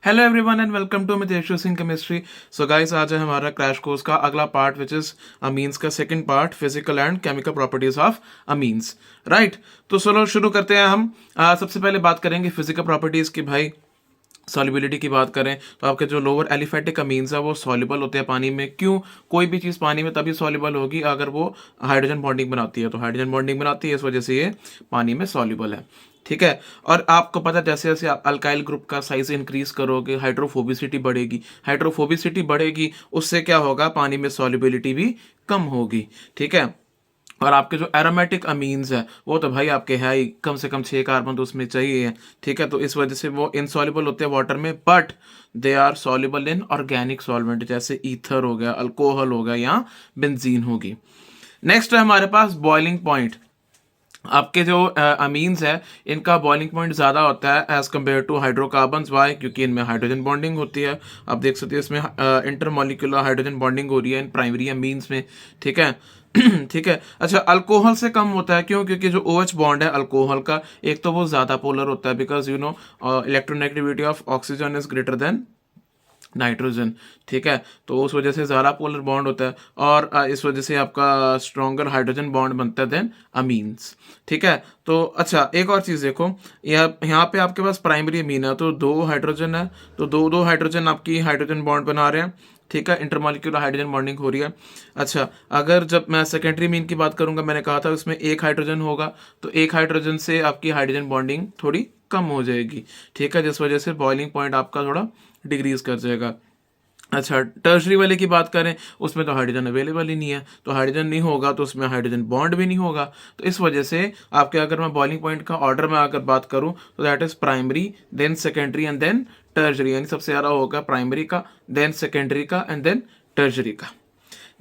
Hello everyone and welcome to Mitesh Singh chemistry. So guys, आज है हमारा क्रैश कोर्स का अगला पार्ट विच इज अमीन्स का second part, physical and chemical properties of amines. Right, तो चलो शुरू करते हैं हम। सबसे पहले बात करेंगे फिजिकल प्रॉपर्टीज की। भाई सॉल्युबिलिटी की बात करें तो आपके जो लोअर एलिफेटिक अमीन्स है वो सॉल्युबल होते हैं पानी में। क्यों? कोई भी चीज़ पानी में तभी सॉल्युबल होगी अगर वो हाइड्रोजन बॉन्डिंग बनाती है, तो हाइड्रोजन बॉन्डिंग बनाती है, इस वजह से ये पानी में सॉल्युबल है। ठीक है। और आपको पता है जैसे जैसे आप अल्काइल ग्रुप का साइज इंक्रीज करोगे हाइड्रोफोबिसिटी बढ़ेगी, हाइड्रोफोबिसिटी बढ़ेगी उससे क्या होगा, पानी में सॉल्युबिलिटी भी कम होगी। ठीक है। और आपके जो एरोमेटिक अमीन्स है वो तो भाई आपके है ही, कम से कम 6 कार्बन तो उसमें चाहिए है। ठीक है, तो इस वजह से वो इनसॉल्युबल होते हैं वाटर में, but they are soluble in organic solvent जैसे ईथर हो गया, अल्कोहल हो गया या बेंजीन होगी। नेक्स्ट है हमारे पास बॉइलिंग पॉइंट। आपके जो अमीन्स है इनका बॉइलिंग पॉइंट ज़्यादा होता है as compare to hydrocarbons. Why? क्योंकि इनमें हाइड्रोजन बॉन्डिंग होती है। आप देख सकते हैं इसमें इंटरमोलिकुलर हाइड्रोजन बॉन्डिंग हो रही है इन प्राइमरी अमीन्स में। ठीक है। ठीक है। अच्छा, अल्कोहल से कम होता है। क्यों? क्योंकि जो OH बॉन्ड है अल्कोहल का, एक तो वो ज़्यादा पोलर होता है, because you know electronegativity of oxygen is greater than nitrogen. ठीक है, तो उस वजह से ज़्यादा पोलर बॉन्ड होता है और इस वजह से आपका स्ट्रॉन्गर हाइड्रोजन बॉन्ड बनता है देन अमीन्स। ठीक है। तो अच्छा, एक और चीज़ देखो, यहाँ पे आपके पास प्राइमरी अमीन है तो 2 हाइड्रोजन है, तो दो दो हाइड्रोजन आपकी हाइड्रोजन बॉन्ड बना रहे हैं। ठीक है, इंटरमॉलिक्यूलर हाइड्रोजन बॉन्डिंग हो रही है। अच्छा, अगर जब मैं सेकेंडरी मीन की बात करूंगा, मैंने कहा था उसमें 1 हाइड्रोजन होगा, तो 1 हाइड्रोजन से आपकी हाइड्रोजन बॉन्डिंग थोड़ी कम हो जाएगी। ठीक है, जिस वजह से बॉइलिंग पॉइंट आपका थोड़ा डिक्रीज कर जाएगा। अच्छा, टर्शरी वाले की बात करें उसमें तो हाइड्रोजन अवेलेबल ही नहीं है, तो हाइड्रोजन नहीं होगा तो उसमें हाइड्रोजन बॉन्ड भी नहीं होगा। तो इस वजह से आपके, अगर मैं बॉइलिंग पॉइंट का ऑर्डर में अगर बात करूं तो that is primary, then secondary and then tertiary, यानी सबसे ज़्यादा होगा प्राइमरी का, देन सेकेंडरी का एंड देन टर्शरी का।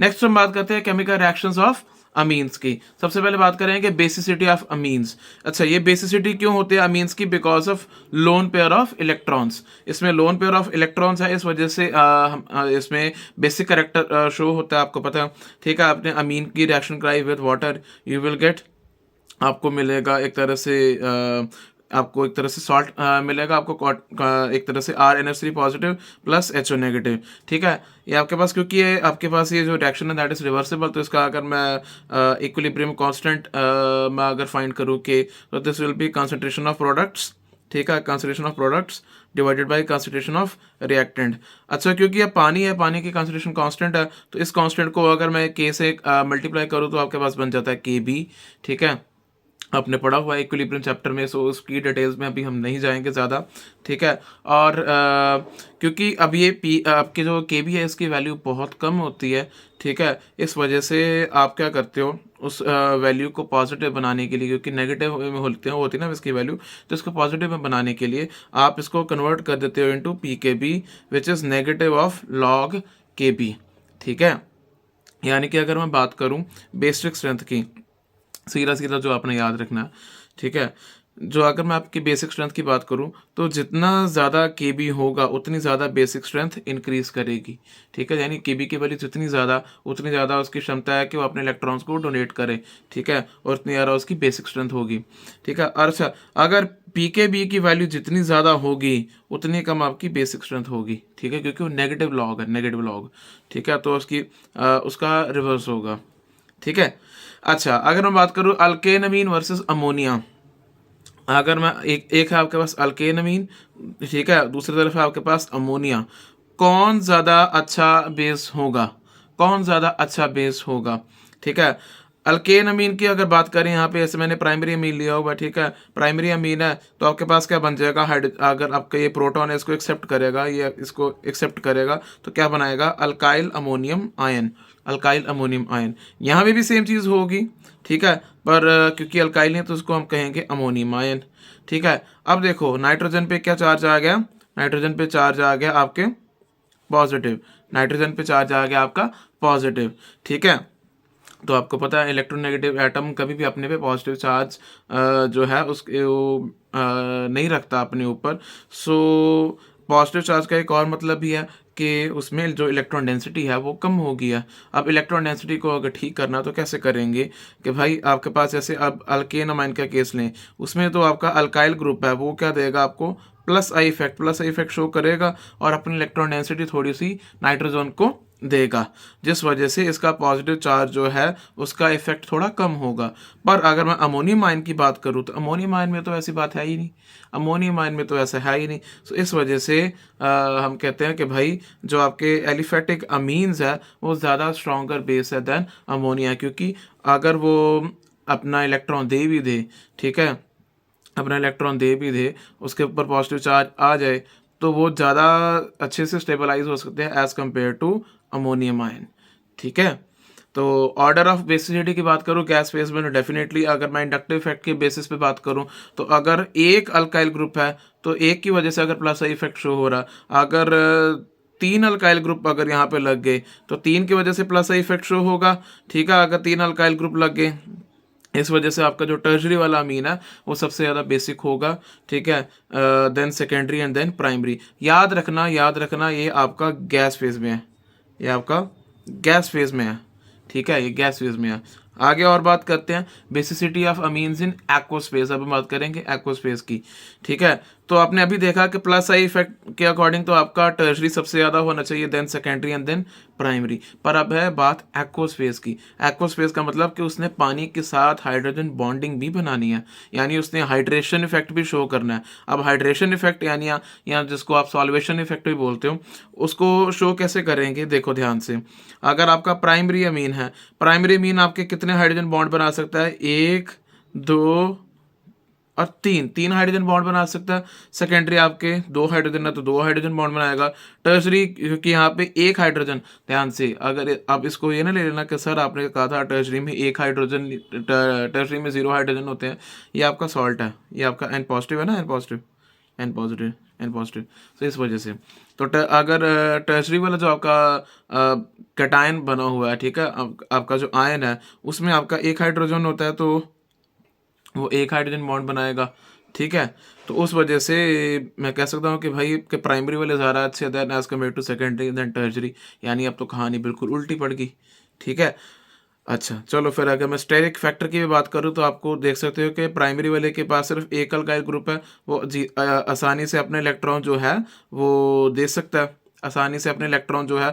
नेक्स्ट हम बात करते हैं केमिकल रिएक्शंस ऑफ अमीन्स की। सबसे पहले बात करेंगे बेसिसिटी ऑफ अमीन्स। अच्छा, ये बेसिसिटी क्यों होती है अमीन्स की? Because of lone pair of electrons. इसमें लोन पेयर ऑफ इलेक्ट्रॉन्स है, इस वजह से इसमें बेसिक करेक्टर शो होता है, आपको पता है। ठीक है, आपने अमीन की रिएक्शन कराई with water, you will get, आपको मिलेगा एक तरह से आपको एक तरह से सॉल्ट मिलेगा, आपको एक तरह से RnH3 positive plus HO negative. ठीक है, ये आपके पास, क्योंकि ये आपके पास ये जो रिएक्शन है दैट इज रिवर्सिबल, तो इसका अगर मैं इक्विलिब्रियम कांस्टेंट मैं अगर फाइंड करूँ कि, तो this will be concentration of products. ठीक है, concentration of products divided by concentration of reactant. अच्छा, क्योंकि ये पानी है, पानी की कंसंट्रेशन कांस्टेंट है, तो इस कांस्टेंट को अगर मैं K से मल्टीप्लाई करूँ तो आपके पास बन जाता है KB। ठीक है, आपने पढ़ा हुआ है इक्विलिब्रियम चैप्टर में, सो उसकी डिटेल्स में अभी हम नहीं जाएंगे ज़्यादा। ठीक है। और क्योंकि अब ये आपके जो KB है इसकी वैल्यू बहुत कम होती है। ठीक है, इस वजह से आप क्या करते हो, उस वैल्यू को पॉजिटिव बनाने के लिए, क्योंकि नेगेटिव में होती है ना इसकी वैल्यू, तो इसको पॉजिटिव में बनाने के लिए आप इसको कन्वर्ट कर देते हो into PKB which is negative of log KB। ठीक है, यानी कि अगर मैं बात करूँ बेसिक स्ट्रेंथ की, सीधा सीधा जो आपने याद रखना है। ठीक है, जो अगर मैं आपकी बेसिक स्ट्रेंथ की बात करूं तो जितना ज़्यादा KB होगा उतनी ज़्यादा बेसिक स्ट्रेंथ इंक्रीज करेगी। ठीक है, यानी KB की वैल्यू जितनी ज़्यादा, उतनी ज़्यादा उसकी क्षमता है कि वो अपने इलेक्ट्रॉन्स को डोनेट करे। ठीक है, और उतनी ज़्यादा उसकी बेसिक स्ट्रेंथ होगी। ठीक है, और अच्छा, अगर PKB की वैल्यू जितनी ज़्यादा होगी उतनी कम आपकी बेसिक स्ट्रेंथ होगी। ठीक है, क्योंकि वो नेगेटिव लॉग है, नेगेटिव लॉग। ठीक है, तो उसका रिवर्स होगा। ठीक है। अच्छा, अगर मैं बात करूँ अल्केन अमीन वर्सेस अमोनिया, अगर मैं एक है आपके पास अल्केन अमीन, ठीक है, दूसरी तरफ है आपके पास अमोनिया, कौन ज़्यादा अच्छा बेस होगा? कौन ज़्यादा अच्छा बेस होगा? ठीक है, अल्केन अमीन की अगर बात करें, यहाँ पे ऐसे मैंने प्राइमरी अमीन लिया हुआ। ठीक है, प्राइमरी अमीन है तो आपके पास क्या बन जाएगा, अगर आपका ये प्रोटॉन है इसको एक्सेप्ट करेगा, ये इसको एक्सेप्ट करेगा, तो क्या बनाएगा, alkyl ammonium ion. Alkyl ammonium ion, यहाँ पे भी सेम चीज़ होगी। ठीक है, पर क्योंकि अल्काइल है तो उसको हम कहेंगे अमोनियम आयन। ठीक है, अब देखो नाइट्रोजन पे क्या चार्ज आ गया, नाइट्रोजन पे चार्ज आ गया आपके पॉजिटिव, नाइट्रोजन पे चार्ज आ गया आपका पॉजिटिव। ठीक है, तो आपको पता है इलेक्ट्रोनेगेटिव एटम कभी भी अपने पे पॉजिटिव चार्ज जो है उसके वो नहीं रखता अपने ऊपर। सो पॉजिटिव चार्ज का एक और मतलब भी है कि उसमें जो इलेक्ट्रॉन डेंसिटी है वो कम हो गया। अब इलेक्ट्रॉन डेंसिटी को अगर ठीक करना तो कैसे करेंगे कि भाई आपके पास जैसे अब अल्केन अमाइन का केस लें, उसमें तो आपका अल्काइल ग्रुप है, वो क्या देगा आपको, प्लस आई इफेक्ट शो करेगा और अपनी इलेक्ट्रॉन डेंसिटी थोड़ी सी नाइट्रोजन को देगा, जिस वजह से इसका पॉजिटिव चार्ज जो है उसका इफेक्ट थोड़ा कम होगा। पर अगर मैं अमोनियम आयन की बात करूँ तो अमोनियम आयन में तो ऐसी बात है ही नहीं, अमोनियम आयन में तो ऐसा है ही नहीं। तो इस वजह से हम कहते हैं कि भाई जो आपके एलिफेटिक अमीन्स है वो ज़्यादा स्ट्रॉन्गर बेस है देन अमोनिया, क्योंकि अगर वो अपना इलेक्ट्रॉन दे भी दे, ठीक है, अपना इलेक्ट्रॉन दे भी दे, उसके ऊपर पॉजिटिव चार्ज आ जाए तो वो ज़्यादा अच्छे से स्टेबलाइज हो सकते हैं as compare to ammonium ion, ठीक है। तो ऑर्डर ऑफ बेसिसिटी की बात करूँ गैस फेज में, डेफिनेटली अगर मैं इंडक्टिव इफेक्ट के बेसिस पे बात करूँ तो अगर एक अल्काइल ग्रुप है तो एक की वजह से अगर प्लस आई इफेक्ट शो हो रहा, अगर तीन अल्काइल ग्रुप अगर यहाँ पे लग गए तो तीन की वजह से प्लस आई इफेक्ट शो होगा, ठीक है। अगर तीन अल्काइल ग्रुप लग गए इस वजह से आपका जो टर्शरी वाला अमीन है वो सबसे ज़्यादा बेसिक होगा, ठीक है, then secondary and then primary. याद रखना ये आपका गैस फेज में है, ये आपका गैस फेज में है, ठीक है, ये गैस फेज में है। आगे और बात करते हैं basicity of amines in aqueous phase. अब हम बात करेंगे एक्वस फेज की, ठीक है। तो आपने अभी देखा कि प्लस आई इफेक्ट के अकॉर्डिंग तो आपका टर्शरी सबसे ज़्यादा होना चाहिए, then secondary and then primary. पर अब है बात एक्वस फेज की। एक्वस फेज का मतलब कि उसने पानी के साथ हाइड्रोजन बॉन्डिंग भी बनानी है, यानी उसने हाइड्रेशन इफेक्ट भी शो करना है। अब हाइड्रेशन इफेक्ट यानी या जिसको आप सॉल्वेशन इफेक्ट भी बोलते हो, उसको शो कैसे करेंगे, देखो ध्यान से। अगर आपका प्राइमरी अमीन है, प्राइमरी अमीन आपके कितने हाइड्रोजन बॉन्ड बना सकता है, एक, दो और तीन हाइड्रोजन बॉन्ड बना सकता है। सेकेंडरी आपके दो हाइड्रोजन है तो दो हाइड्रोजन बॉन्ड बनाएगा। टर्शरी क्योंकि यहाँ पे एक हाइड्रोजन, ध्यान से अगर आप इसको ये ना ले लेना कि सर आपने कहा था टर्शरी में एक हाइड्रोजन, टर्शरी में 0 हाइड्रोजन होते हैं, ये आपका सॉल्ट है, ये आपका एन पॉजिटिव है ना, एन पॉजिटिव। तो इस वजह से तो अगर टर्शरी वाला जो आपका कैटायन बना हुआ है, ठीक है, आपका जो आयन है उसमें आपका एक हाइड्रोजन होता है तो वो एक हाइड्रोजन बॉन्ड बनाएगा, ठीक है। तो उस वजह से मैं कह सकता हूँ कि भाई के प्राइमरी वाले ज़्यादा अच्छे then as compare to secondary then tertiary, यानी अब तो कहानी बिल्कुल उल्टी पड़ गई, ठीक है। अच्छा चलो फिर अगर मैं स्टेरिक फैक्टर की भी बात करूँ तो आपको देख सकते हो कि प्राइमरी वाले के पास सिर्फ एक अल्काइल ग्रुप है, वो आसानी से अपने इलेक्ट्रॉन जो है वो दे सकता है, आसानी से अपने इलेक्ट्रॉन जो है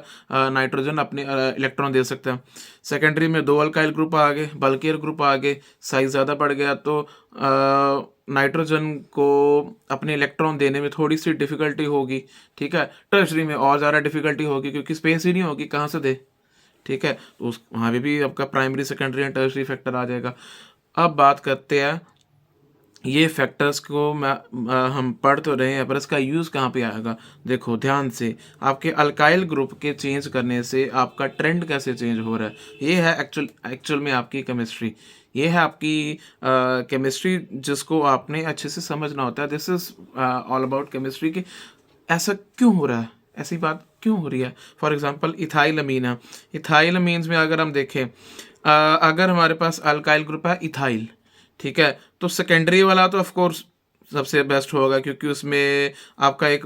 नाइट्रोजन अपने इलेक्ट्रॉन दे सकता है। सेकेंडरी में दो अल्काइल ग्रुप आ गए, बल्कियर ग्रुप आ गए, साइज ज़्यादा बढ़ गया तो नाइट्रोजन को अपने इलेक्ट्रॉन देने में थोड़ी सी डिफ़िकल्टी होगी, ठीक है। टर्शरी में और ज़्यादा डिफ़िकल्टी होगी क्योंकि स्पेस ही नहीं होगी, कहाँ से दे, ठीक है। तो उस वहाँ पे भी आपका primary secondary and tertiary factor आ जाएगा। अब बात करते हैं ये फैक्टर्स को हम पढ़ तो रहे हैं पर इसका यूज़ कहाँ पे आएगा। देखो ध्यान से, आपके अल्काइल ग्रुप के चेंज करने से आपका ट्रेंड कैसे चेंज हो रहा है, ये है एक्चुअल में आपकी केमिस्ट्री, ये है आपकी केमिस्ट्री जिसको आपने अच्छे से समझना होता है। This is all about chemistry कि ऐसा क्यों हो रहा है, ऐसी बात क्यों हो रही है। फॉर एग्जांपल इथाइल अमीन है, इथाइल अमीन्स में अगर हम देखें अगर हमारे पास अल्काइल ग्रुप है इथाइल, ठीक है, तो सेकेंडरी वाला तो ऑफ कोर्स सबसे बेस्ट होगा क्योंकि उसमें आपका एक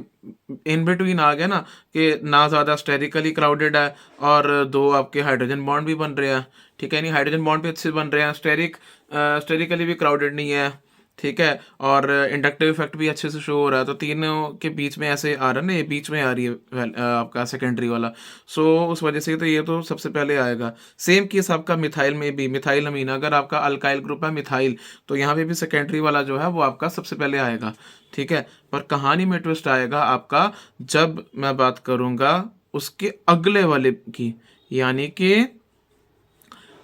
इन बिटवीन आ गया ना कि ना ज़्यादा स्टेरिकली क्राउडेड है और दो आपके हाइड्रोजन बॉन्ड भी बन रहे हैं, ठीक है, नहीं हाइड्रोजन बॉन्ड भी अच्छे बन रहे हैं, स्टेरिकली भी क्राउडेड नहीं है, ठीक है, और इंडक्टिव इफेक्ट भी अच्छे से शो हो रहा है। तो तीनों के बीच में ऐसे आ रहा है ना, ये बीच में आ रही है आपका सेकेंडरी वाला, सो उस वजह से तो ये तो सबसे पहले आएगा। सेम केस आपका मिथाइल में भी, मिथाइल अमीन अगर आपका अल्काइल ग्रुप है मिथाइल तो यहाँ पे भी सेकेंडरी वाला जो है वो आपका सबसे पहले आएगा, ठीक है। पर कहानी में ट्विस्ट आएगा आपका जब मैं बात करूँगा उसके अगले वाले की, यानी कि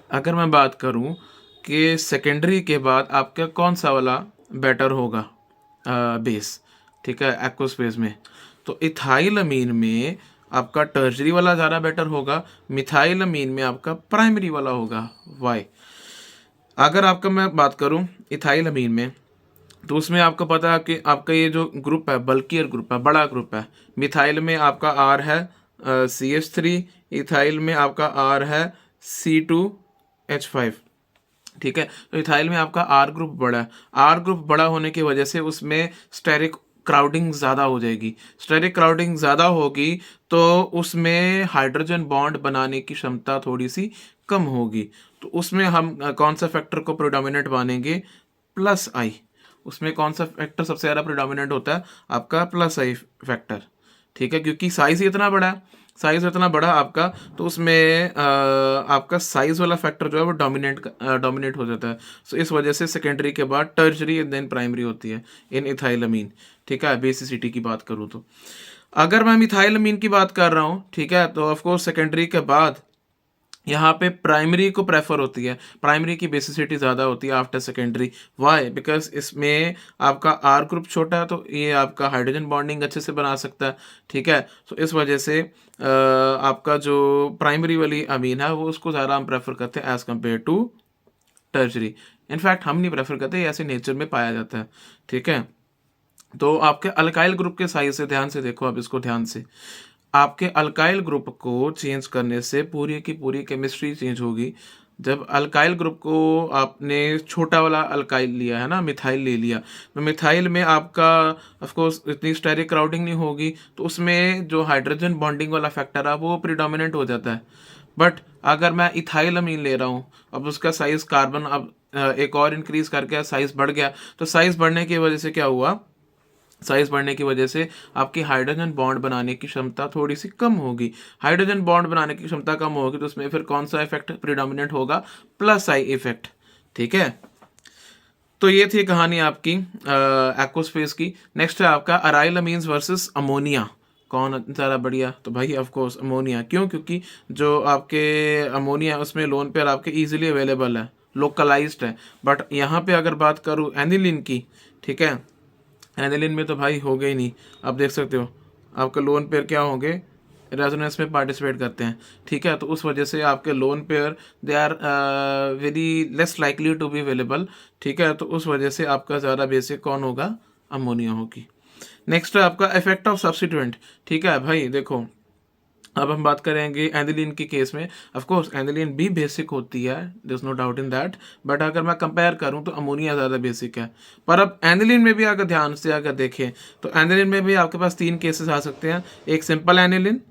अगर मैं बात करूं कि सेकेंडरी के बाद आपका कौन सा वाला बेटर होगा बेस, ठीक है, एक्वस फेज में, तो इथाइल अमीन में आपका टर्शरी वाला ज़्यादा बेटर होगा, मिथाइल अमीन में आपका प्राइमरी वाला होगा। वाई अगर आपका मैं बात करूं इथाइल अमीन में तो उसमें आपको पता है कि आपका ये जो ग्रुप है बल्कियर ग्रुप है, बड़ा ग्रुप है। मिथाइल में आपका आर है CH3, इथाइल में आपका आर है C2H5, ठीक है। तो इथाइल में आपका आर ग्रुप बड़ा है, आर ग्रुप बड़ा होने की वजह से उसमें स्टेरिक क्राउडिंग ज़्यादा हो जाएगी, स्टेरिक क्राउडिंग ज़्यादा होगी तो उसमें हाइड्रोजन बॉन्ड बनाने की क्षमता थोड़ी सी कम होगी। तो उसमें हम कौन सा फैक्टर को प्रोडोमिनेंट मानेंगे, प्लस आई। उसमें कौन सा फैक्टर सबसे ज़्यादा प्रिडोमिनेंट होता है? आपका प्लस आई फैक्टर, ठीक है, क्योंकि साइज ही इतना बड़ा है, साइज इतना बड़ा आपका, तो उसमें आपका साइज वाला फैक्टर जो है वो डोमिनेट हो जाता है। सो इस वजह से सेकेंडरी के बाद टर्शरी एंड देन प्राइमरी होती है इन इथाइलमीन, ठीक है, बेसिसिटी की बात करूँ तो। अगर मैं मिथाइलमीन की बात कर रहा हूँ, ठीक है, तो ऑफकोर्स सेकेंडरी के बाद यहाँ पे प्राइमरी को प्रेफर होती है, प्राइमरी की बेसिसिटी ज़्यादा होती है आफ्टर सेकेंडरी। वाई? बिकॉज इसमें आपका आर ग्रुप छोटा है, तो ये आपका हाइड्रोजन बॉन्डिंग अच्छे से बना सकता है, ठीक है। तो इस वजह से आपका जो प्राइमरी वाली अमीन है वो उसको ज़्यादा हम प्रेफर करते हैं as compare to tertiary. In fact हम नहीं प्रेफर करते, ये ऐसे नेचर में पाया जाता है, ठीक है। तो आपके अल्काइल ग्रुप के साइज से ध्यान से देखो, अब इसको ध्यान से, आपके अल्काइल ग्रुप को चेंज करने से पूरी की पूरी केमिस्ट्री चेंज होगी। जब अल्काइल ग्रुप को आपने छोटा वाला अल्काइल लिया है ना, मिथाइल ले लिया, तो मिथाइल में आपका ऑफ कोर्स इतनी स्टेरिक क्राउडिंग नहीं होगी, तो उसमें जो हाइड्रोजन बॉन्डिंग वाला फैक्टर है वो प्रिडोमिनेंट हो जाता है। बट अगर मैं इथाइल अमीन ले रहा हूँ, अब उसका साइज कार्बन अब एक और इंक्रीज करके साइज बढ़ गया, तो साइज बढ़ने की वजह से क्या हुआ, साइज बढ़ने की वजह से आपकी हाइड्रोजन बॉन्ड बनाने की क्षमता थोड़ी सी कम होगी। हाइड्रोजन बॉन्ड बनाने की क्षमता कम होगी, तो उसमें फिर कौन सा इफेक्ट प्रिडोमिनेंट होगा? प्लस आई इफेक्ट, ठीक है। तो ये थी कहानी आपकी एक्वोस्पेस की। नेक्स्ट है आपका अराइल अमीन्स वर्सेस अमोनिया, कौन ज़्यादा बढ़िया? तो भाई ऑफ कोर्स अमोनिया। क्यों? क्योंकि जो आपके अमोनिया उसमें लोन पेयर आपके इजीली अवेलेबल है, लोकलाइज्ड है। बट यहाँ पे अगर बात करूँ एनिलीन की, ठीक है, एनिलीन में तो भाई हो गई नहीं। आप देख सकते हो आपके लोन पेयर क्या होंगे, रेजोनेंस में पार्टिसिपेट करते हैं, ठीक है। तो उस वजह से आपके lone pair they are very less likely to be available, ठीक है। तो उस वजह से आपका ज़्यादा बेसिक कौन होगा? अमोनिया होगी। नेक्स्ट है आपका इफेक्ट ऑफ सब्स्टिट्यूएंट, ठीक है भाई। देखो अब हम बात करेंगे एनिलीन के केस में। ऑफ कोर्स एनिलीन भी बेसिक होती है, there is no doubt in that, but अगर मैं कंपेयर करूं तो अमोनिया ज़्यादा बेसिक है। पर अब एनिलीन में भी अगर ध्यान से अगर देखें तो एनिलीन में भी आपके पास 3 केसेस आ सकते हैं। एक सिंपल एनिलीन,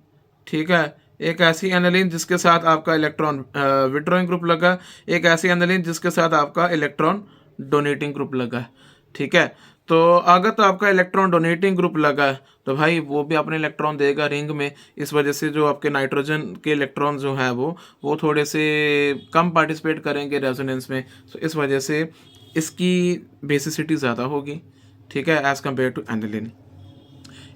ठीक है, एक ऐसी एनिलीन जिसके साथ आपका इलेक्ट्रॉन विड्रॉइंग ग्रुप लगा, एक ऐसी एनिलीन जिसके साथ आपका इलेक्ट्रॉन डोनेटिंग ग्रुप लगा, ठीक है। तो अगर तो आपका इलेक्ट्रॉन डोनेटिंग ग्रुप लगा है, तो भाई वो भी अपने इलेक्ट्रॉन देगा रिंग में। इस वजह से जो आपके नाइट्रोजन के इलेक्ट्रॉन जो है वो थोड़े से कम पार्टिसिपेट करेंगे रेजोनेंस में। तो इस वजह से इसकी बेसिसिटी ज़्यादा होगी, ठीक है, as compare to aniline.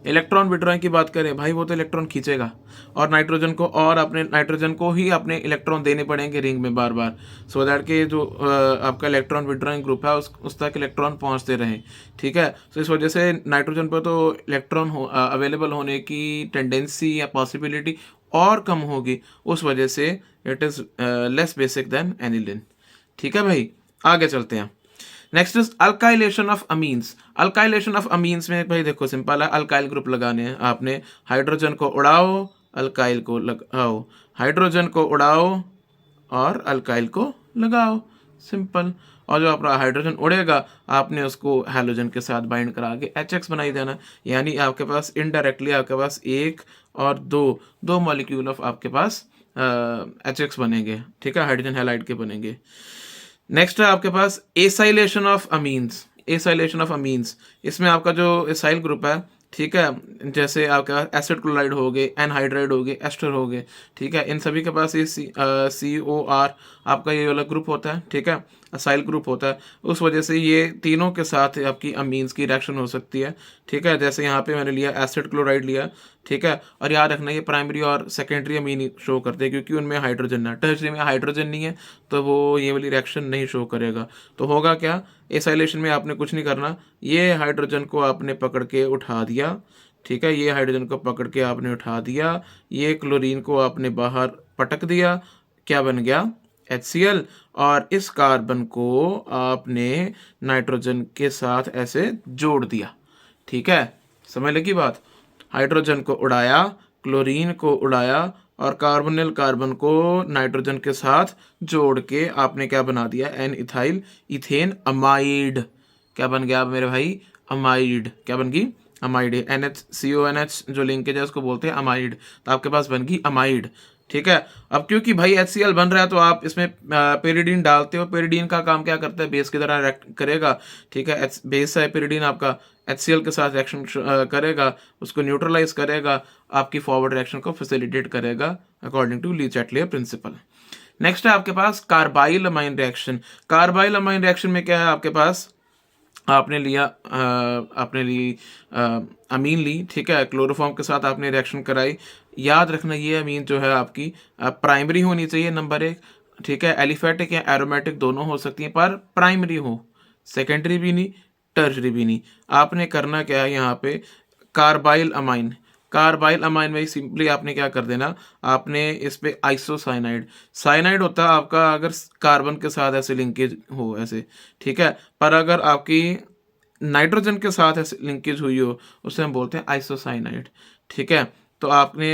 Electron withdrawing की बात करें, भाई वो तो इलेक्ट्रॉन खींचेगा और नाइट्रोजन को, और अपने नाइट्रोजन को ही अपने इलेक्ट्रॉन देने पड़ेंगे रिंग में बार बार, सो दैट के जो आपका इलेक्ट्रॉन विड्रॉइंग ग्रुप है उस तक इलेक्ट्रॉन पहुंचते रहें, ठीक है। तो इस वजह से नाइट्रोजन पर तो इलेक्ट्रॉन अवेलेबल होने की टेंडेंसी या पॉसिबिलिटी और कम होगी, उस वजह से it is less basic than aniline, ठीक है भाई। आगे चलते हैं। Next is alkylation of amines. Alkylation of amines में भाई देखो सिंपल है, अल्काइल ग्रुप लगाने हैं आपने, हाइड्रोजन को उड़ाओ, अल्काइल को लगाओ, हाइड्रोजन को उड़ाओ और अल्काइल को लगाओ, सिंपल। और जो अपना हाइड्रोजन उड़ेगा आपने उसको हैलोजन के साथ बाइंड करा के HX बनाई देना, यानी आपके पास इनडायरेक्टली आपके पास एक और दो मॉलिक्यूल ऑफ आपके पास HX बनेंगे, ठीक है, हाइड्रोजन हैलाइड के बनेंगे। नेक्स्ट है आपके पास acylation of amines. Acylation of amines, इसमें आपका जो एसाइल ग्रुप है, ठीक है, जैसे आपके पास एसिड क्लोराइड हो गए, एनहाइड्राइड हो गए, एस्टर हो गए, ठीक है, इन सभी के पास ये COR आपका ये वाला ग्रुप होता है, ठीक है, असाइल ग्रुप होता है। उस वजह से ये तीनों के साथ आपकी अमीन्स की रिएक्शन हो सकती है, ठीक है। जैसे यहाँ पे मैंने लिया एसिड क्लोराइड लिया, ठीक है, और याद रखना ये प्राइमरी और सेकेंडरी अमीन शो करते हैं क्योंकि उनमें हाइड्रोजन है, टर्शरी में हाइड्रोजन नहीं है, तो वो ये वाली रिएक्शन नहीं शो करेगा। तो होगा क्या, एसाइलेशन में आपने कुछ नहीं करना, ये हाइड्रोजन को आपने पकड़ के उठा दिया, ठीक है, ये हाइड्रोजन को पकड़ के आपने उठा दिया, ये क्लोरीन को आपने बाहर पटक दिया, क्या बन गया? HCl। और इस कार्बन को आपने नाइट्रोजन के साथ ऐसे जोड़ दिया, ठीक है, समझ लगी बात। हाइड्रोजन को उड़ाया, क्लोरीन को उड़ाया और कार्बोनिल कार्बन को नाइट्रोजन के साथ जोड़ के आपने क्या बना दिया? N ethyl ethane amide. क्या बन गया मेरे भाई? अमाइड। क्या बन गई? अमाइड। NHCONH जो लिंकेज है उसको बोलते हैं अमाइड, तो आपके पास बन गई अमाइड, ठीक है। अब क्योंकि भाई HCl बन रहा है तो आप इसमें पेरिडीन डालते हो। पेरिडीन का काम क्या करता है, बेस की तरह रिएक्ट करेगा। ठीक है, बेस है पेरिडीन आपका, HCl के साथ रिएक्शन करेगा, उसको न्यूट्रलाइज करेगा, आपकी फॉरवर्ड रिएक्शन को फैसिलिटेट करेगा according to Le Chatelier principle. Next है आपके पास carbylamine reaction. Carbylamine reaction में क्या है आपके पास, आपने ली अमीन ली, ठीक है, क्लोरोफॉर्म के साथ आपने रिएक्शन कराई। याद रखना ये अमीन जो है आपकी प्राइमरी होनी चाहिए नंबर 1, ठीक है। एलिफेटिक या एरोमेटिक दोनों हो सकती हैं पर प्राइमरी हो, सेकेंडरी भी नहीं, टर्शरी भी नहीं। आपने करना क्या है यहाँ पे, कार्बाइल अमाइन, कार्बाइल अमाइन में सिंपली आपने क्या कर देना, आपने इस पे आइसोसाइनाइड, साइनाइड होता है आपका अगर कार्बन के साथ ऐसे लिंकेज हो ऐसे, ठीक है। पर अगर आपकी नाइट्रोजन के साथ ऐसे लिंकेज हुई हो उसे हम बोलते हैं आइसोसाइनाइड, ठीक है। तो आपने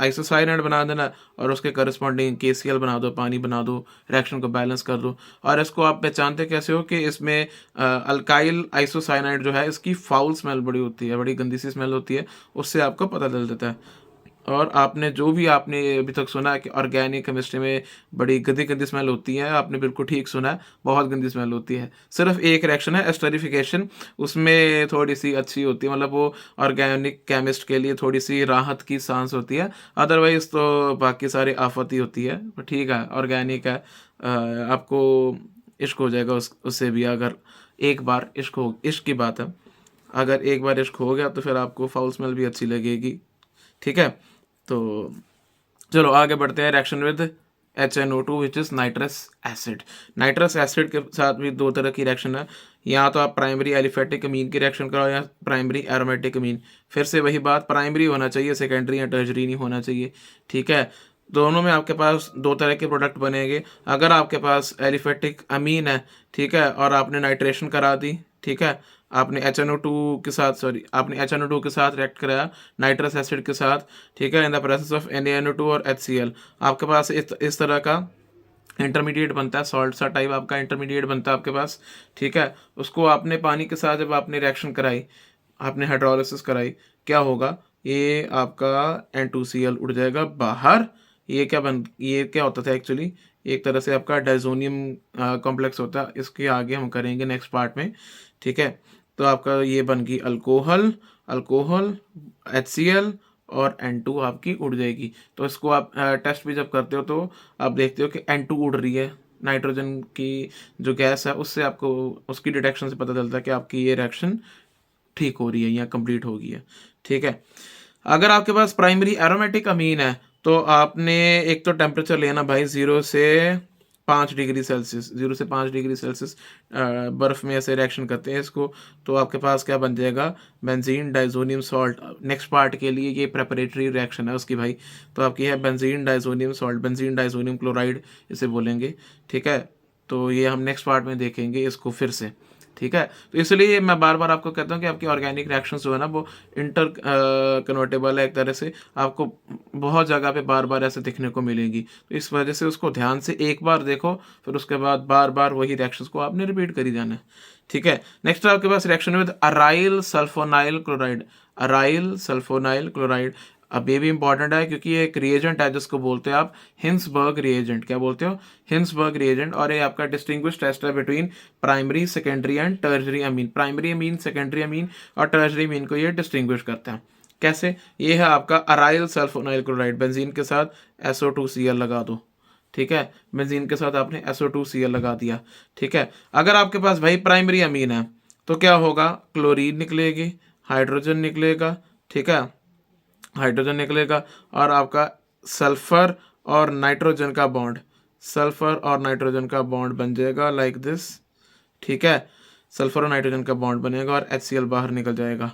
आइसोसाइनाइड बना देना और उसके करस्पॉन्डिंग KCl बना दो, पानी बना दो, रिएक्शन को बैलेंस कर दो। और इसको आप पहचानते कैसे हो कि इसमें अल्काइल आइसोसाइनाइड जो है इसकी फाउल स्मेल बड़ी होती है, बड़ी गंदी सी स्मेल होती है, उससे आपको पता चल जाता है। और आपने जो भी आपने अभी तक सुना है कि ऑर्गेनिक केमिस्ट्री में बड़ी गंदी गंदी स्मेल होती है, आपने बिल्कुल ठीक सुना है, बहुत गंदी स्मेल होती है। सिर्फ एक रिएक्शन है एस्टरिफिकेशन, उसमें थोड़ी सी अच्छी होती है, मतलब वो ऑर्गेनिक केमिस्ट के लिए थोड़ी सी राहत की सांस होती है। अदरवाइज तो बाकी सारी आफत ही होती है। पर ठीक है, ऑर्गेनिक है, आपको इश्क हो जाएगा उससे भी। अगर एक बार इश्क की बात है, अगर एक बार इश्क हो गया तो फिर आपको फाउल स्मेल भी अच्छी लगेगी, ठीक है। तो चलो आगे बढ़ते हैं। Reaction with HNO2 which is nitrous acid. Nitrous acid के साथ भी दो तरह की रिएक्शन है, या तो आप प्राइमरी एलिफेटिक अमीन की रिएक्शन कराओ या प्राइमरी एरोमेटिक अमीन। फिर से वही बात, प्राइमरी होना चाहिए, सेकेंडरी या टर्शरी नहीं होना चाहिए, ठीक है। दोनों में आपके पास दो तरह के प्रोडक्ट बनेंगे। अगर आपके पास एलिफेटिक अमीन है, ठीक है, और आपने नाइट्रेशन करा दी, ठीक है, आपने HNO2 के साथ, सॉरी, आपने HNO2 के साथ रिएक्ट कराया नाइट्रस एसिड के साथ, ठीक है, in the presence of NaNO2 और HCl, आपके पास इस तरह का इंटरमीडिएट बनता है, सॉल्ट सा टाइप आपका इंटरमीडिएट बनता है आपके पास, ठीक है। उसको आपने पानी के साथ जब आपने रिएक्शन कराई, आपने हाइड्रोलिसिस कराई, क्या होगा, ये आपका N2Cl उड़ जाएगा बाहर। ये क्या होता था एक्चुअली, एक तरह से आपका डाइजोनियम कॉम्प्लेक्स होता है, इसके आगे हम करेंगे नेक्स्ट पार्ट में, ठीक है। तो आपका ये बन गई अल्कोहल, अल्कोहल HCl और N2 आपकी उड़ जाएगी। तो इसको आप टेस्ट भी जब करते हो तो आप देखते हो कि N2 उड़ रही है, नाइट्रोजन की जो गैस है उससे आपको उसकी डिटेक्शन से पता चलता है कि आपकी ये रिएक्शन ठीक हो रही है या कंप्लीट हो गई है, ठीक है। अगर आपके पास प्राइमरी एरोमेटिक अमीन है तो आपने एक तो टेम्परेचर लेना भाई 0 से 5 डिग्री सेल्सियस, 0 से 5 डिग्री सेल्सियस बर्फ़ में ऐसे रिएक्शन करते हैं इसको। तो आपके पास क्या बन जाएगा, benzene diazonium salt. Next part के लिए ये प्रेपरेटरी रिएक्शन है उसकी भाई। तो आपकी है benzene diazonium salt, benzene diazonium chloride इसे बोलेंगे, ठीक है। तो ये हम नेक्स्ट पार्ट में देखेंगे इसको फिर से, ठीक है। तो इसलिए मैं बार बार आपको कहता हूँ कि आपकी ऑर्गेनिक रिएक्शंस जो है ना वो इंटर कन्वर्टेबल है एक तरह से, आपको बहुत जगह पे बार बार ऐसे दिखने को मिलेंगी। तो इस वजह से उसको ध्यान से एक बार देखो, फिर उसके बाद बार बार वही रिएक्शंस को आपने रिपीट करी जाना है, ठीक है। नेक्स्ट आपके पास reaction with aryl sulphonyl chloride, aryl sulphonyl chloride. अब ये भी इंपॉर्टेंट है क्योंकि ये एक रिएजेंट है जिसको बोलते हैं आप हिंसबर्ग रिएजेंट। क्या बोलते हो, हिंसबर्ग रिएजेंट। और ये आपका डिस्टिंग्विश टेस्ट है between primary, secondary and tertiary Amin. Primary amine, secondary amine और टर्शरी अमीन को ये डिस्टिंग्विश करते हैं। कैसे, ये है आपका अराइल सल्फोनाइल क्लोराइड, बेंजीन के साथ SO2Cl लगा दो, ठीक है, बेंजीन के साथ आपने SO2Cl लगा दिया, ठीक है। अगर आपके पास भाई प्राइमरी अमीन है तो क्या होगा, क्लोरीन निकलेगी, हाइड्रोजन निकलेगा, ठीक है, हाइड्रोजन निकलेगा, और आपका सल्फर और नाइट्रोजन का बॉन्ड, सल्फर और नाइट्रोजन का बॉन्ड बन जाएगा लाइक दिस, ठीक है। सल्फर और नाइट्रोजन का बॉन्ड बनेगा और HCl बाहर निकल जाएगा,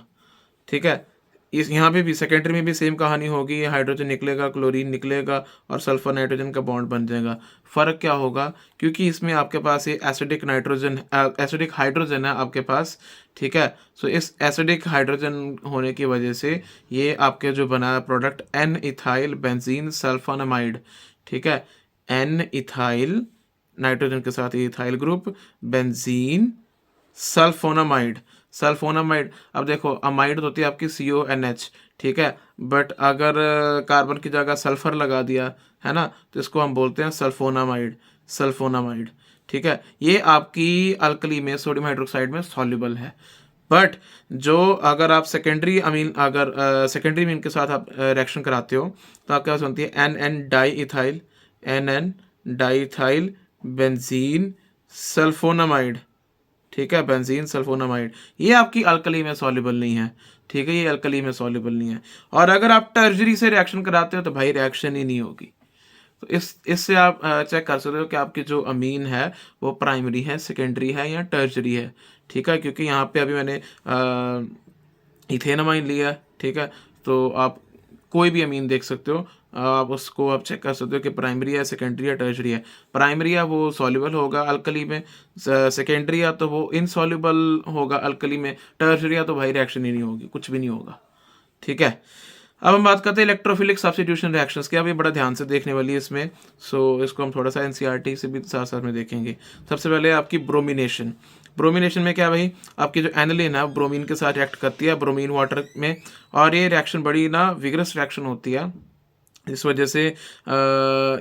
ठीक है। इस यहाँ पे भी सेकेंडरी में भी सेम कहानी होगी, हाइड्रोजन निकलेगा, क्लोरीन निकलेगा और सल्फर नाइट्रोजन का बॉन्ड बन जाएगा। फ़र्क क्या होगा, क्योंकि इसमें आपके पास ये एसिडिक नाइट्रोजन, एसिडिक हाइड्रोजन है आपके पास, ठीक है। सो इस एसिडिक हाइड्रोजन होने की वजह से ये आपके जो बना product N ethyl benzene sulphonamide, ठीक है, N इथाइल, नाइट्रोजन के साथ ethyl group, benzene sulphonamide. Sulphonamide, अब देखो अमाइड तो होती है आपकी CONH, ठीक है, बट अगर कार्बन की जगह सल्फर लगा दिया है ना, तो इसको हम बोलते हैं सल्फोनामाइड, सल्फोनामाइड, ठीक है। ये आपकी अल्कली में सोडियम हाइड्रोक्साइड में सॉल्युबल है। बट जो अगर आप सेकेंडरी अमीन, अगर सेकेंडरी अमीन के साथ आप रिएक्शन कराते हो, तो आपके पास बनती है NN di ethyl, NN di ethyl benzene sulphonamide, ठीक है, बेंजीन सल्फोनामाइड। ये आपकी अल्कली में सॉल्युबल नहीं है, ठीक है, ये अल्कली में सॉल्युबल नहीं है। और अगर आप टर्जरी से रिएक्शन कराते हो तो भाई रिएक्शन ही नहीं होगी। तो इससे आप चेक कर सकते हो कि आपकी जो अमीन है वो प्राइमरी है, सेकेंडरी है या टर्जरी है, ठीक है। क्योंकि यहाँ पे अभी मैंने इथेनामाइन लिया है, ठीक है, तो आप कोई भी अमीन देख सकते हो, आप उसको आप चेक कर सकते हो कि प्राइमरी है, सेकेंडरी है, टर्जरी है। प्राइमरी है वो सॉल्युबल होगा अल्कली में, सेकेंडरी है तो वो इनसॉल्युबल होगा अल्कली में, टर्जरी है तो भाई रिएक्शन ही नहीं होगी, कुछ भी नहीं होगा, ठीक है। अब हम बात करते हैं इलेक्ट्रोफिलिक सब्स्टिट्यूशन रिएक्शंस की। अब ये बड़ा ध्यान से देखने वाली है इसमें, सो इसको हम थोड़ा सा एनसीईआरटी से भी साथ साथ में देखेंगे। सबसे पहले आपकी ब्रोमिनेशन। ब्रोमिनेशन में क्या भाई, आपकी जो एनिलीन है ब्रोमीन के साथ रिएक्ट करती है ब्रोमीन वाटर में, और ये रिएक्शन बड़ी ना विगरस रिएक्शन होती है। इस वजह से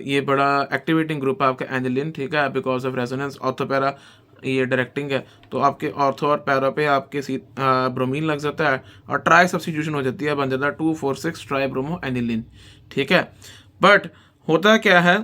ये बड़ा एक्टिवेटिंग ग्रुप है आपका एनिलीन, ठीक है, बिकॉज ऑफ रेजोनेंस ऑर्थोपैरा ये डायरेक्टिंग है, तो आपके ऑर्थो और पैरा पे आपके ब्रोमीन लग जाता है और ट्राई सब्स्टिट्यूशन हो जाती है, बन जाता है 2,4,6 ट्राई ब्रोमो एनिलीन, ठीक है। बट होता क्या है,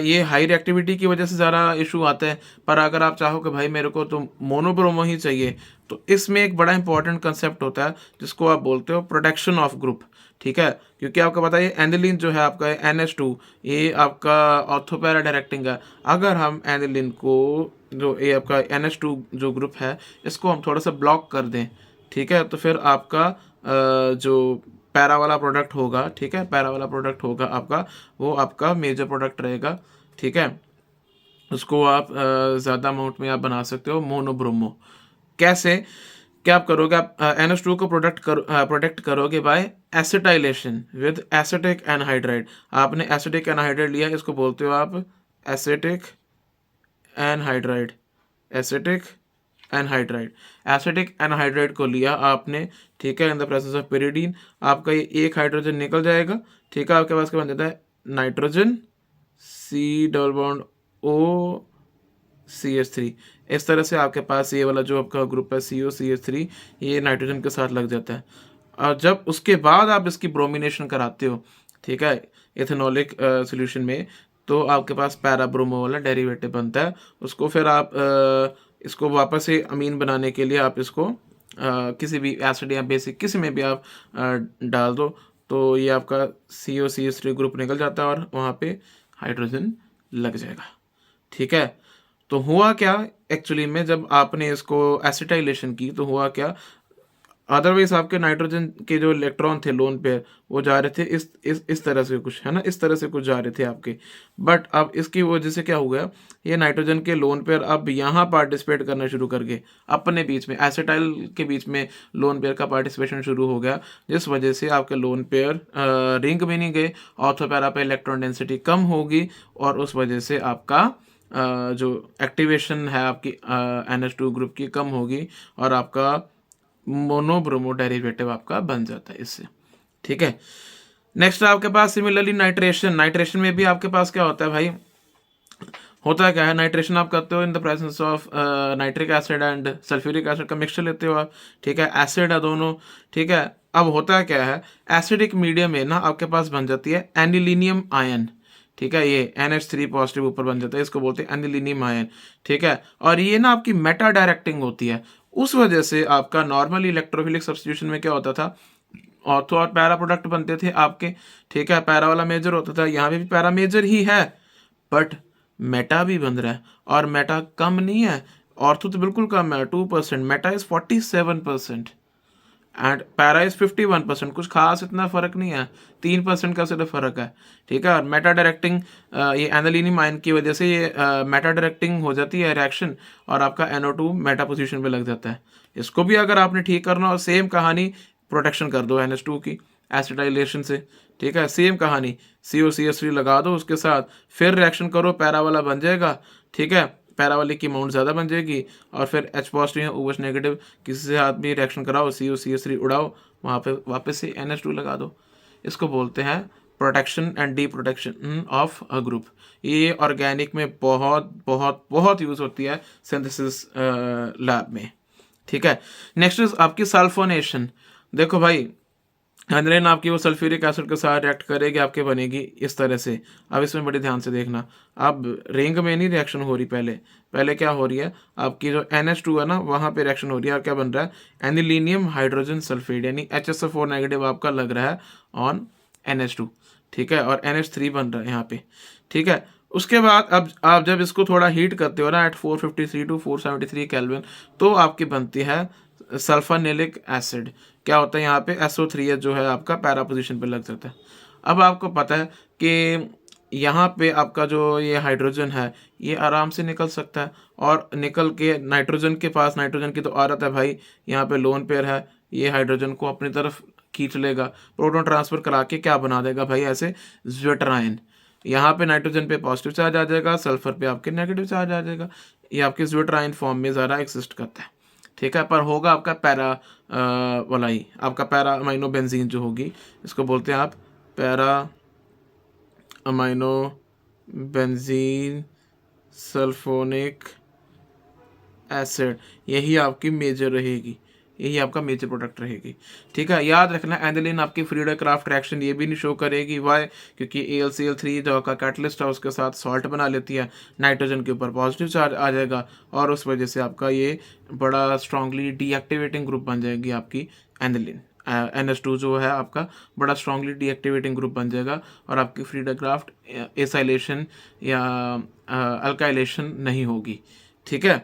ये हाई रिएक्टिविटी की वजह से ज़्यादा इशू आता है। पर अगर आप चाहो कि भाई मेरे को तो मोनोब्रोमो ही चाहिए, तो इसमें एक बड़ा इंपॉर्टेंट कंसेप्ट होता है जिसको आप बोलते हो प्रोटेक्शन ऑफ ग्रुप, ठीक है। क्योंकि आपको पता है एनिलीन जो है आपका NH2, ये आपका ऑर्थोपैरा डायरेक्टिंग है। अगर हम एनिलीन को, जो ये आपका NH2 जो ग्रुप है, इसको हम थोड़ा सा ब्लॉक कर दें, ठीक है, तो फिर आपका जो पैरा वाला प्रोडक्ट होगा, ठीक है, पैरा वाला प्रोडक्ट होगा आपका, वो आपका मेजर प्रोडक्ट रहेगा, ठीक है। उसको आप ज़्यादा अमाउंट में आप बना सकते हो मोनोब्रोमो। कैसे, क्या आप करोगे, आप NH2 को प्रोटेक्ट करोगे by acetylation with acetic anhydride. आपने एसिटिक एनहाइड्राइड लिया, इसको बोलते हो आप acetic anhydride, acetic anhydride, acetic anhydride को लिया आपने, ठीक है, in the presence of pyridine। आपका ये एक हाइड्रोजन निकल जाएगा, ठीक है, आपके पास क्या बन जाता है nitrogen C double bond O CH3। इस तरह से आपके पास ये वाला जो आपका ग्रुप है COCH3, ये नाइट्रोजन के साथ लग जाता है। और जब उसके बाद आप इसकी ब्रोमिनेशन कराते हो, ठीक है, इथेनॉलिक सॉल्यूशन में, तो आपके पास पैरा ब्रोमो वाला डेरिवेटिव बनता है। उसको फिर आप इसको वापस से अमीन बनाने के लिए आप इसको किसी भी एसिड या बेसिक किसी में भी आप डाल दो, तो ये आपका COCH3 ग्रुप निकल जाता है और वहाँ पे हाइड्रोजन लग जाएगा, ठीक है। तो हुआ क्या एक्चुअली में, जब आपने इसको एसिटाइलेशन की तो हुआ क्या, अदरवाइज आपके नाइट्रोजन के जो इलेक्ट्रॉन थे लोन पेयर, वो जा रहे थे इस तरह से कुछ, है ना, इस तरह से कुछ जा रहे थे आपके। बट अब इसकी वजह से क्या हो गया, ये नाइट्रोजन के लोन पेयर अब यहाँ पार्टिसिपेट करना शुरू कर गए अपने बीच में, एसिटाइल के बीच में लोन पेयर का पार्टिसिपेशन शुरू हो गया, जिस वजह से आपके लोन पेयर रिंग में नहीं गए, ऑर्थोपैरा पे इलेक्ट्रॉन डेंसिटी कम होगी, और उस वजह से आपका जो एक्टिवेशन है आपकी NH2 ग्रुप की कम होगी, और आपका मोनोब्रोमो डेरिवेटिव आपका बन जाता है इससे, ठीक है। नेक्स्ट आपके पास सिमिलरली नाइट्रेशन। नाइट्रेशन में भी आपके पास क्या होता है भाई, होता है क्या है, नाइट्रेशन आप करते हो इन the presence of nitric acid and sulphuric acid का मिक्सचर लेते हो आप, ठीक है, एसिड है दोनों, ठीक है। अब होता है क्या है, एसिडिक मीडियम में ना आपके पास बन जाती है एनिलीनियम आयन, ठीक है, ये NH3 पॉजिटिव ऊपर बन जाता है, इसको बोलते हैं एनिलीनियम आयन, ठीक है। और ये ना आपकी मेटा डायरेक्टिंग होती है, उस वजह से आपका नॉर्मली इलेक्ट्रोफिलिक सब्स्टिट्यूशन में क्या होता था, ऑर्थो और पैरा प्रोडक्ट बनते थे आपके, ठीक है, पैरा वाला मेजर होता था, यहाँ पे भी पैरा मेजर ही है, बट मेटा भी बन रहा है, और मेटा कम नहीं है, ऑर्थो तो बिल्कुल कम है 2%, Meta is 47% and para is 51%। कुछ खास इतना फर्क नहीं है, 3% का सिर्फ फर्क है, ठीक है। और मेटा डायरेक्टिंग, ये एनालिनियम आयन की वजह से ये मेटा डायरेक्टिंग हो जाती है रिएक्शन, और आपका NO2 मेटा पोजीशन पे लग जाता है। इसको भी अगर आपने ठीक करना हो, सेम कहानी, प्रोटेक्शन कर दो NH2 की एसिटाइलेशन से, ठीक है, सेम कहानी, COCH3 लगा दो उसके साथ, फिर रिएक्शन करो, पैरा वाला बन जाएगा, ठीक है, पैरा वाले की अमाउंट ज़्यादा बन जाएगी, और फिर H पॉजिटिव या OH नेगेटिव किसी से हाथ भी रिएक्शन कराओ, COCH3 उड़ाओ, वहाँ पे वापस से NH2 लगा दो। इसको बोलते हैं protection and D protection of a group. ये ऑर्गेनिक में बहुत बहुत बहुत यूज़ होती है सिंथेसिस लैब में, ठीक है। नेक्स्ट इज आपकी सल्फोनेशन। देखो भाई, एंड्रेन आपकी वो सल्फ्यूरिक एसिड के साथ रिएक्ट करेगी, आपके बनेगी इस तरह से। अब इसमें बड़े ध्यान से देखना, अब रिंग में नहीं रिएक्शन हो रही, पहले क्या हो रही है, आपकी जो NH2 है ना, वहाँ पे रिएक्शन हो रही है, और क्या बन रहा है, एनिलीनियम हाइड्रोजन सल्फेट, यानी HSO4 नेगेटिव आपका लग रहा है ऑन NH2, ठीक है, और NH3 बन रहा है यहाँ पे, ठीक है। उसके बाद अब आप जब इसको थोड़ा हीट करते हो ना एट 453 टू 473 केल्विन, तो आपकी बनती है सल्फानिलिक एसिड। क्या होता है यहाँ पे, SO3 जो है आपका पैरा पोजीशन पे लग जाता है। अब आपको पता है कि यहाँ पे आपका जो ये हाइड्रोजन है ये आराम से निकल सकता है, और निकल के नाइट्रोजन के पास, नाइट्रोजन की तो आदत है भाई, यहाँ पे लोन पेयर है, ये हाइड्रोजन को अपनी तरफ खींच लेगा, प्रोटॉन ट्रांसफर करा के क्या बना देगा भाई, ऐसे ज्वेटरायन। यहाँ पे नाइट्रोजन पे पॉजिटिव चार्ज आ जाएगा, सल्फर पे आपके नेगेटिव चार्ज आ जाएगा। ये आपके ज्वेटरायन फॉर्म में ज़्यादा एक्सिस्ट करता है, ठीक है, पर होगा आपका पैरा वाला ही, आपका पैरा अमाइनो बेंजीन जो होगी, इसको बोलते हैं आप para amino benzene sulphonic acid. यही आपकी मेजर रहेगी, यही आपका मेजर प्रोडक्ट रहेगी, ठीक है। याद रखना, एंथलीन आपकी फ्रीडर क्राफ्ट रिएक्शन ये भी नहीं शो करेगी, वाई, क्योंकि AlCl3 जो आपका कैटलिस्ट है उसके साथ सॉल्ट बना लेती है, नाइट्रोजन के ऊपर पॉजिटिव चार्ज आ जाएगा, और उस वजह से आपका ये बड़ा स्ट्रांगली डीएक्टिवेटिंग ग्रुप बन जाएगी आपकी एंथलीन। NH2 जो है आपका बड़ा स्ट्रांगली डीएक्टिवेटिंग ग्रुप बन जाएगा, और आपकी फ्रीडर क्राफ्ट एसाइलेशन या अल्काइलेशन नहीं होगी, ठीक है।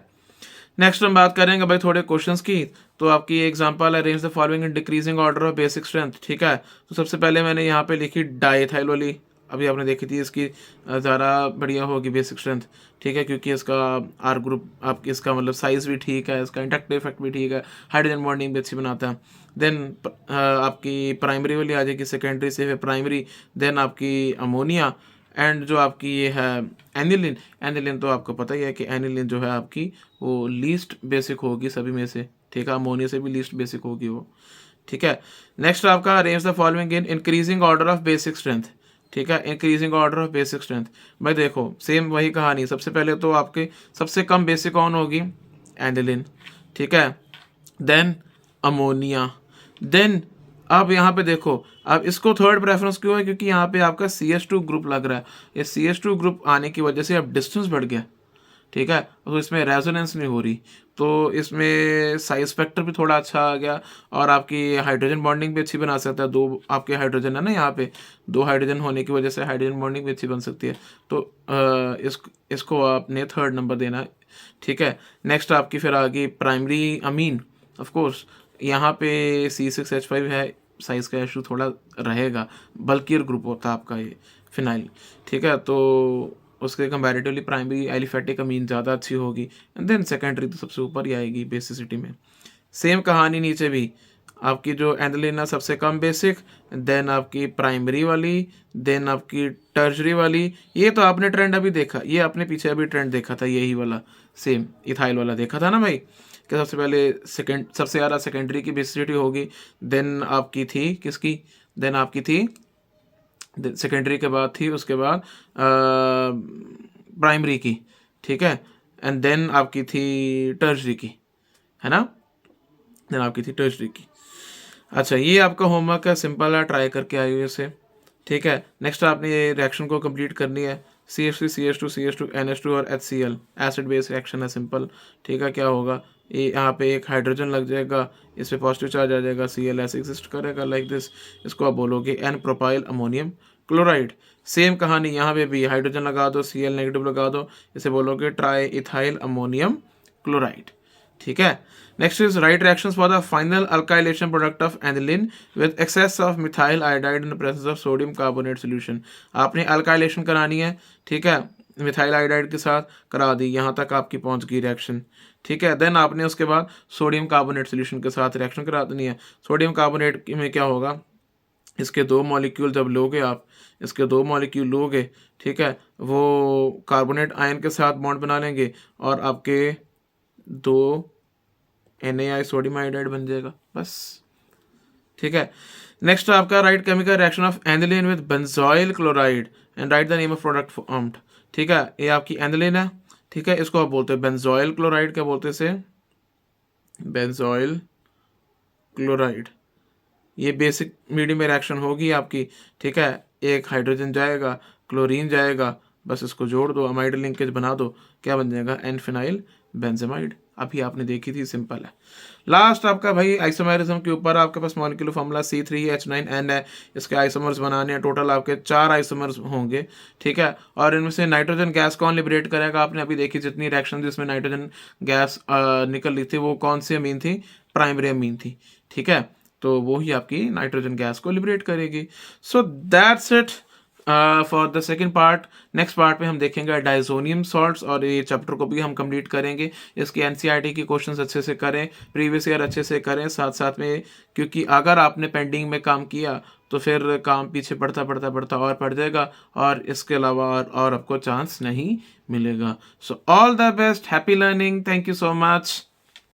नेक्स्ट हम बात करेंगे भाई थोड़े क्वेश्चंस की। तो आपकी एग्जांपल है, arrange the following in decreasing order of basic strength, ठीक है। तो सबसे पहले मैंने यहाँ पे लिखी डाइथाइल वाली, अभी आपने देखी थी, इसकी ज़्यादा बढ़िया होगी बेसिक स्ट्रेंथ, ठीक है, क्योंकि इसका आर ग्रुप आपकी, इसका मतलब साइज़ भी ठीक है, इसका इंडक्टिव इफेक्ट भी ठीक है, हाइड्रोजन बॉन्डिंग भी अच्छी बनाता है। देन आपकी प्राइमरी वाली आ जाएगी, सेकेंडरी से फिर प्राइमरी, देन आपकी अमोनिया, एंड जो आपकी ये है एनिलिन। एनिलिन तो आपको पता ही है कि एनिलिन जो है आपकी वो लीस्ट बेसिक होगी सभी में से, ठीक है, अमोनिया से भी लीस्ट बेसिक होगी वो, ठीक है। नेक्स्ट आपका arrange the following in increasing order of basic strength, ठीक है, increasing order of basic strength. भाई देखो सेम वही कहानी, सबसे पहले तो आपके सबसे कम बेसिक कौन होगी, एनिलिन, ठीक है, देन अमोनिया, देन अब यहाँ पे देखो, अब इसको थर्ड प्रेफरेंस क्यों है, क्योंकि यहाँ पे आपका CH2 ग्रुप लग रहा है, ये CH2 ग्रुप आने की वजह से अब डिस्टेंस बढ़ गया, ठीक है, तो इसमें रेजोनेंस नहीं हो रही, तो इसमें साइज फैक्टर भी थोड़ा अच्छा आ गया, और आपकी हाइड्रोजन बॉन्डिंग भी अच्छी बना सकता है, दो आपके हाइड्रोजन है ना, यहाँ पे दो हाइड्रोजन होने की वजह से हाइड्रोजन बॉन्डिंग भी अच्छी बन सकती है, तो इसको आपने थर्ड नंबर देना है, ठीक है। नेक्स्ट आपकी फिर आ गई प्राइमरी अमीन, ऑफकोर्स यहाँ पे C6H5 है, साइज का इशू थोड़ा रहेगा, बल्कियर ग्रुप होता है आपका ये फिनाइल, ठीक है, तो उसके कंपैरेटिवली प्राइमरी एलिफेटिक अमीन ज़्यादा अच्छी होगी, एंड देन सेकेंडरी तो सबसे ऊपर ही आएगी बेसिसिटी में। सेम कहानी नीचे भी, आपकी जो एंथलीन है सबसे कम बेसिक, देन आपकी प्राइमरी वाली, देन आपकी टर्जरी वाली। ये तो आपने ट्रेंड अभी देखा, ये आपने पीछे अभी ट्रेंड देखा था, यही वाला सेम इथाइल वाला देखा था ना भाई, कि सबसे पहले सबसे ज़्यादा सेकेंडरी की बेसिसिटी होगी, देन आपकी थी किसकी, देन आपकी थी सेकेंडरी के बाद थी, उसके बाद प्राइमरी की, ठीक है, एंड देन आपकी थी टर्जरी की, है ना, देन आपकी थी टर्जरी की। अच्छा, ये आपका होमवर्क है, सिंपल है, ट्राई करके आइए इसे, ठीक है। नेक्स्ट आपने ये रिएक्शन को कंप्लीट करनी है, CH3 CH2 CH2 NH2 और HCl, एसिड बेस रिएक्शन है, सिंपल, ठीक है। क्या होगा, ये यहाँ पे एक हाइड्रोजन लग जाएगा, इस पे पॉजिटिव चार्ज आ जाएगा, Cl ऐसे एग्जिस्ट करेगा लाइक दिस, इसको आप बोलोगे N propyl ammonium chloride. Same कहानी यहाँ पे भी, हाइड्रोजन लगा दो, Cl नेगेटिव लगा दो, इसे बोलोगे ट्राई इथाइल अमोनियम क्लोराइड, ठीक है। Next is write reactions for the final alkylation product of aniline with excess of methyl iodide in the presence of sodium carbonate solution. आपने अल्काइलेशन करानी है, ठीक है, मिथाइल आयोडाइड के साथ करा दी, यहाँ तक आपकी पहुँच गई रिएक्शन, ठीक है। देन आपने उसके बाद सोडियम कार्बोनेट सॉल्यूशन के साथ रिएक्शन करा देनी है। सोडियम कार्बोनेट में क्या होगा, इसके 2 मॉलिक्यूल जब लोगे आप, इसके 2 मॉलिक्यूल लोगे, ठीक है, वो कार्बोनेट आयन के साथ बॉन्ड बना लेंगे और आपके 2 NaI सोडियम आयोडाइड बन जाएगा, बस। ठीक है, नेक्स्ट आपका right chemical reaction of aniline with benzoyl chloride and right the name of product formed. ठीक है, ये आपकी एनिलीन है, ठीक है, इसको आप बोलते हैं बेंजोइल क्लोराइड, क्या बोलते हैं इसे, बेंजोइल क्लोराइड। ये बेसिक मीडियम में रिएक्शन होगी आपकी, ठीक है, एक हाइड्रोजन जाएगा, क्लोरीन जाएगा, बस इसको जोड़ दो, अमाइड लिंकेज बना दो, क्या बन जाएगा, एन फिनाइल बेंजामाइड। अभी आपने देखी थी, सिंपल है। लास्ट आपका भाई आइसोमेरिज्म के ऊपर आपके पास मॉलिक्यूलर फॉर्मूला C3H9N है, इसके आइसोमर्स बनाने हैं, टोटल आपके 4 आइसोमर्स होंगे, ठीक है, और इनमें से नाइट्रोजन गैस कौन लिबरेट करेगा, आपने अभी देखी जितनी रिएक्शन जिसमें नाइट्रोजन गैस निकल रही थी वो कौन सी अमीन थी, प्राइमरी अमीन थी, ठीक है, तो वो ही आपकी नाइट्रोजन गैस को लिबरेट करेगी। So that's it for the second part. Next part में हम देखेंगे डाइजोनियम सॉल्ट्स और ये चैप्टर को भी हम कंप्लीट करेंगे। इसकी NCERT की क्वेश्चंस अच्छे से करें, प्रीवियस ईयर अच्छे से करें साथ साथ में, क्योंकि अगर आपने पेंडिंग में काम किया तो फिर काम पीछे बढ़ता बढ़ता बढ़ता और पड़ जाएगा और इसके अलावा और आपको चांस नहीं मिलेगा। So all the best, happy learning, thank you so much.